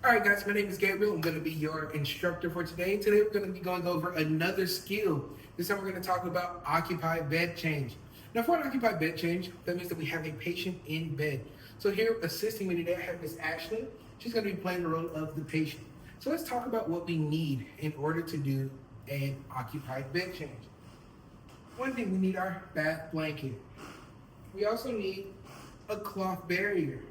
All right, guys, my name is Gabriel. I'm going to be your instructor for today. Today, we're going to be going over another skill. This time, we're going to talk about occupied bed change. Now, for an occupied bed change, that means that we have a patient in bed. So here, assisting me today, I have Miss Ashley. She's going to be playing the role of the patient. So let's talk about what we need in order to do an occupied bed change. One thing, we need our bath blanket. We also need a cloth barrier.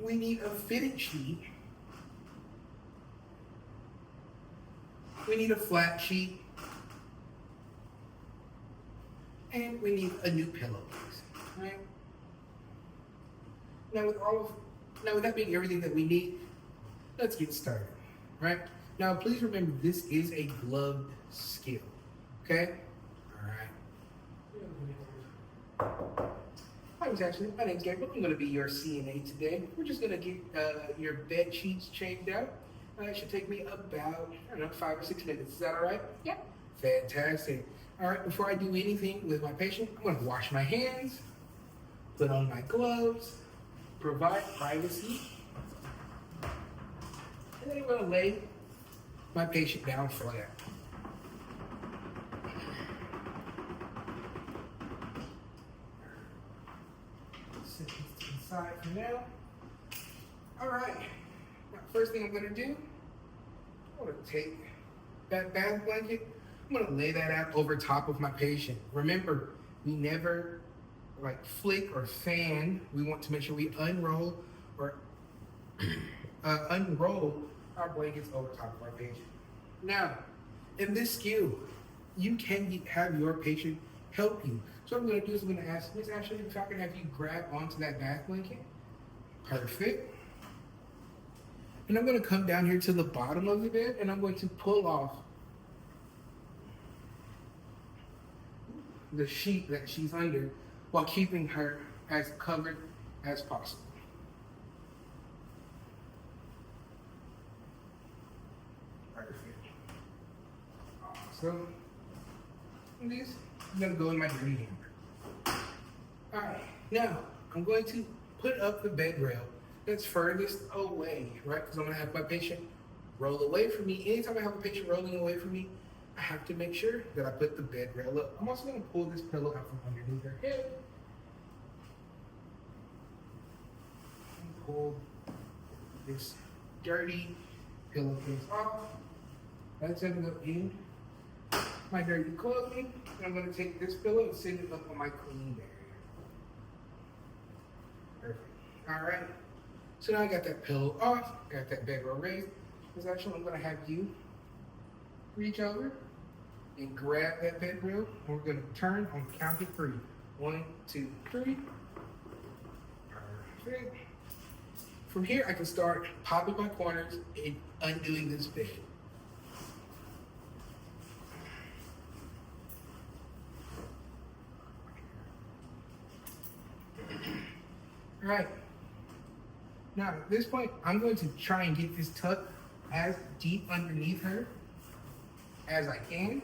We need a fitted sheet. We need a flat sheet. And we need a new pillowcase, right? Now with that being everything that we need, let's get started, right? Now please remember, this is a gloved skill, okay? All right. Hi, Miss Ashley. My name's Gabriel. I'm going to be your CNA today. We're just going to get your bed sheets changed out. It should take me about, 5 or 6 minutes. Is that all right? Yep. Fantastic. All right, before I do anything with my patient, I'm going to wash my hands, put on my gloves, provide privacy, and then I'm going to lay my patient down flat. Set this to the side for now. All right. Now, first thing I'm going to do, I'm going to take that bath blanket. I'm going to lay that out over top of my patient. Remember, we never flick or fan. We want to make sure we unroll or unroll our blankets over top of our patient. Now, in this skill, you can have your patient help you. So what I'm going to do is I'm going to ask Miss Ashley if I can have you grab onto that bath blanket. Perfect. And I'm going to come down here to the bottom of the bed and I'm going to pull off the sheet that she's under while keeping her as covered as possible. Perfect. Awesome. And this is going to go in my dirty hamper. All right, now I'm going to put up the bed rail that's furthest away, right? Because I'm going to have my patient roll away from me. Anytime I have a patient rolling away from me, I have to make sure that I put the bed rail up. I'm also going to pull this pillow out from underneath her head. And pull this dirty pillowcase off. That's ending up in my dirty clothing. And I'm going to take this pillow and set it up on my clean barrier. Perfect. All right. So now I got that pillow off, got that bedroll raised. Because actually I'm going to have you reach over and grab that bedroll. And we're going to turn on the count of 3. 1, 2, 3. Perfect. From here, I can start popping my corners and undoing this bed. All right. Now, at this point, I'm going to try and get this tucked as deep underneath her as I can.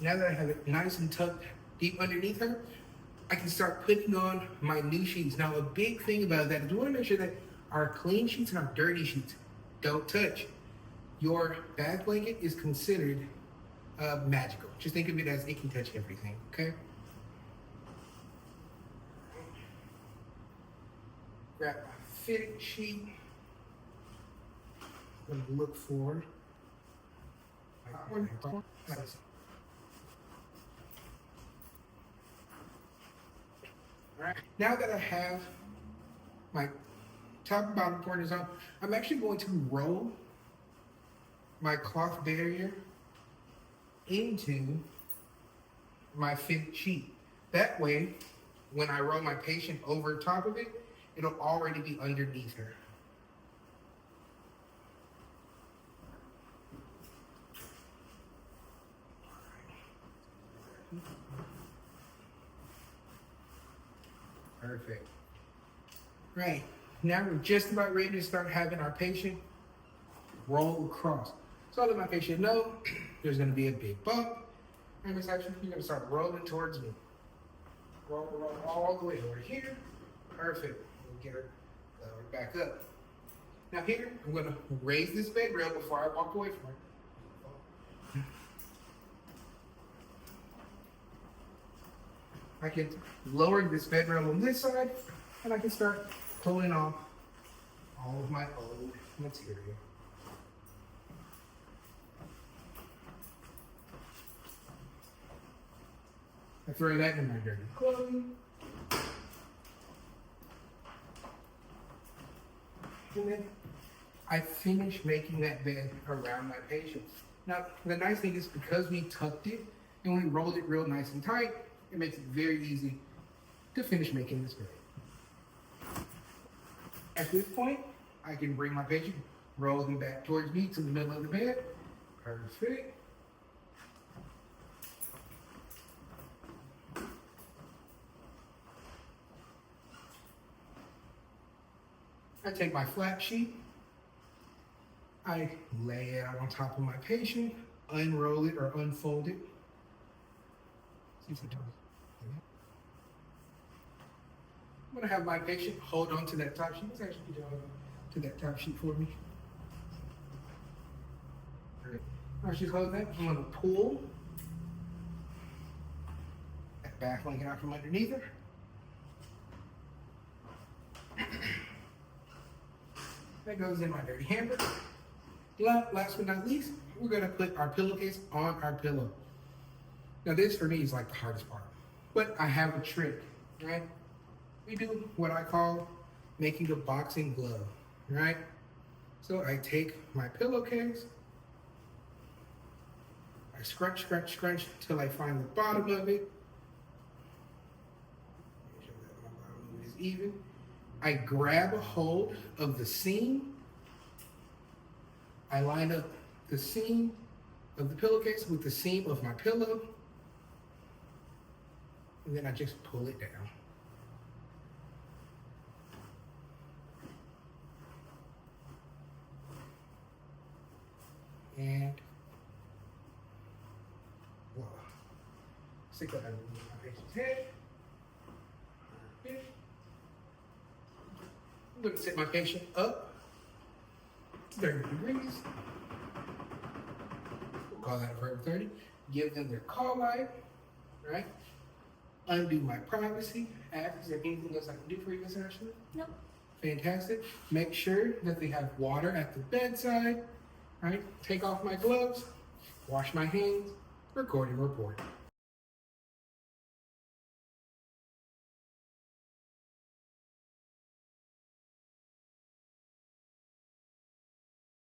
Now that I have it nice and tucked deep underneath her, I can start putting on my new sheets. Now, a big thing about that is we want to make sure that our clean sheets and our dirty sheets don't touch. Your bath blanket is considered magical. Just think of it as it can touch everything, okay? Grab my fitted sheet. I'm gonna look for Alright, now that I have my top and bottom corners on, I'm actually going to roll my cloth barrier into my fitted sheet. That way, when I roll my patient over top of it, it'll already be underneath her. Perfect. Right, now we're just about ready to start having our patient roll across. So I let my patient know there's gonna be a big bump. And Miss Ashley, you're gonna start rolling towards me. Roll all the way over here. Perfect. We'll get her back up. Now here, I'm gonna raise this bed rail before I walk away from her. I can lower this bed rail on this side, and I can start pulling off all of my old material. I throw that in my dirty clothing. And then I finish making that bed around my patient. Now, the nice thing is because we tucked it and we rolled it real nice and tight, it makes it very easy to finish making this bed. At this point, I can bring my patient, roll them back towards me to the middle of the bed. Perfect. I take my flat sheet, I lay it out on top of my patient, unroll it or unfold it. See if it does. I'm gonna have my patient hold on to that top sheet. Let's actually hold on to that top sheet for me. All right. Now she's holding that, I'm gonna pull that back blanket out from underneath her. That goes in my dirty hamper. Last but not least, we're gonna put our pillowcase on our pillow. Now this for me is like the hardest part, but I have a trick, right? We do what I call making a boxing glove, right? So I take my pillowcase, I scrunch until I find the bottom of it. Make sure that my bottom of it is even. I grab a hold of the seam. I line up the seam of the pillowcase with the seam of my pillow. And then I just pull it down. And voila. Stick that underneath my patient's head. Perfect. I'm going to set my patient up 30 degrees. We'll call that a forever 30. Give them their call light, right? Undo my privacy. Ask, is there anything else I can do for you, Miss Ashley? No. Fantastic. Make sure that they have water at the bedside, right? Take off my gloves, wash my hands, record and report.